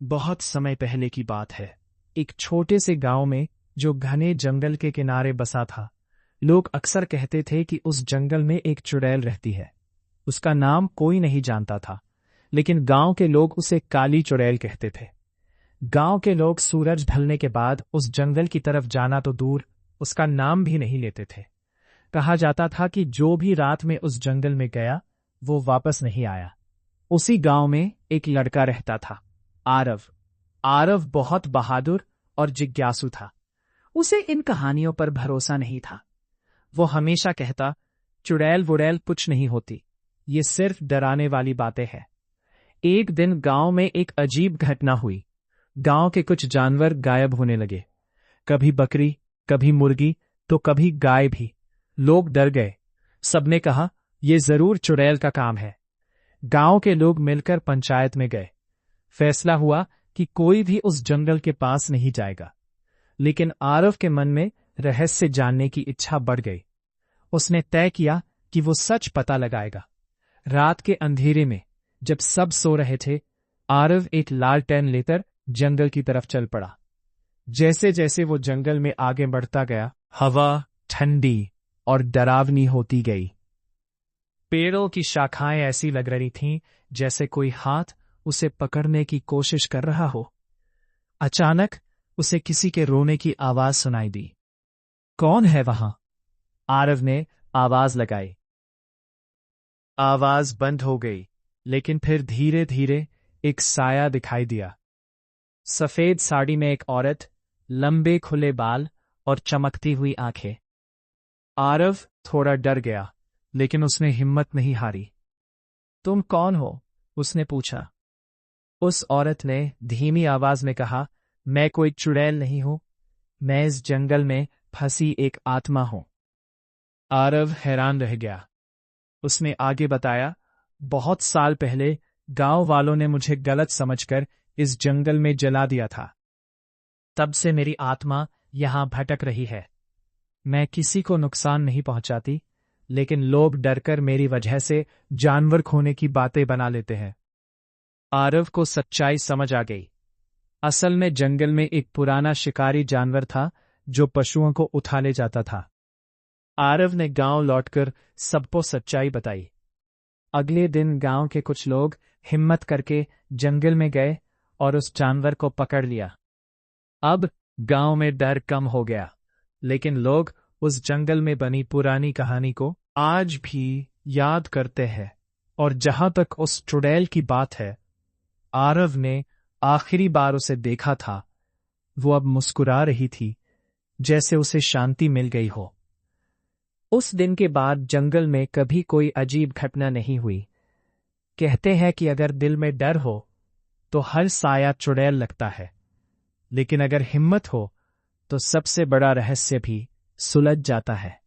बहुत समय पहले की बात है। एक छोटे से गांव में, जो घने जंगल के किनारे बसा था, लोग अक्सर कहते थे कि उस जंगल में एक चुड़ैल रहती है। उसका नाम कोई नहीं जानता था, लेकिन गांव के लोग उसे काली चुड़ैल कहते थे। गांव के लोग सूरज ढलने के बाद उस जंगल की तरफ जाना तो दूर, उसका नाम भी नहीं लेते थे। कहा जाता था कि जो भी रात में उस जंगल में गया, वो वापस नहीं आया। उसी गांव में एक लड़का रहता था, आरव। आरव बहुत बहादुर और जिज्ञासु था। उसे इन कहानियों पर भरोसा नहीं था। वो हमेशा कहता, चुड़ैल वुड़ैल कुछ नहीं होती, ये सिर्फ डराने वाली बातें हैं। एक दिन गांव में एक अजीब घटना हुई। गांव के कुछ जानवर गायब होने लगे। कभी बकरी, कभी मुर्गी, तो कभी गाय भी। लोग डर गए। सबने कहा, ये जरूर चुड़ैल का काम है। गांव के लोग मिलकर पंचायत में गए। फैसला हुआ कि कोई भी उस जंगल के पास नहीं जाएगा। लेकिन आरव के मन में रहस्य जानने की इच्छा बढ़ गई। उसने तय किया कि वो सच पता लगाएगा। रात के अंधेरे में, जब सब सो रहे थे, आरव एक लालटेन लेकर जंगल की तरफ चल पड़ा। जैसे जैसे वो जंगल में आगे बढ़ता गया, हवा ठंडी और डरावनी होती गई। पेड़ों की शाखाएं ऐसी लग रही थीं जैसे कोई हाथ उसे पकड़ने की कोशिश कर रहा हो। अचानक उसे किसी के रोने की आवाज सुनाई दी। कौन है वहां? आरव ने आवाज लगाई। आवाज बंद हो गई, लेकिन फिर धीरे धीरे एक साया दिखाई दिया। सफेद साड़ी में एक औरत, लंबे खुले बाल और चमकती हुई आंखें। आरव थोड़ा डर गया, लेकिन उसने हिम्मत नहीं हारी। तुम कौन हो? उसने पूछा। उस औरत ने धीमी आवाज में कहा, मैं कोई चुड़ैल नहीं हूं, मैं इस जंगल में फंसी एक आत्मा हूं। आरव हैरान रह गया। उसने आगे बताया, बहुत साल पहले गांव वालों ने मुझे गलत समझकर इस जंगल में जला दिया था। तब से मेरी आत्मा यहां भटक रही है। मैं किसी को नुकसान नहीं पहुंचाती, लेकिन लोग डरकर मेरी वजह से जानवर खोने की बातें बना लेते हैं। आरव को सच्चाई समझ आ गई। असल में जंगल में एक पुराना शिकारी जानवर था जो पशुओं को उठा ले जाता था। आरव ने गांव लौटकर सबको सच्चाई बताई। अगले दिन गांव के कुछ लोग हिम्मत करके जंगल में गए और उस जानवर को पकड़ लिया। अब गांव में डर कम हो गया, लेकिन लोग उस जंगल में बनी पुरानी कहानी को आज भी याद करते हैं। और जहां तक उस चुड़ैल की बात है, आरव ने आखिरी बार उसे देखा था, वो अब मुस्कुरा रही थी, जैसे उसे शांति मिल गई हो। उस दिन के बाद जंगल में कभी कोई अजीब घटना नहीं हुई। कहते हैं कि अगर दिल में डर हो तो हर साया चुड़ैल लगता है, लेकिन अगर हिम्मत हो तो सबसे बड़ा रहस्य भी सुलझ जाता है।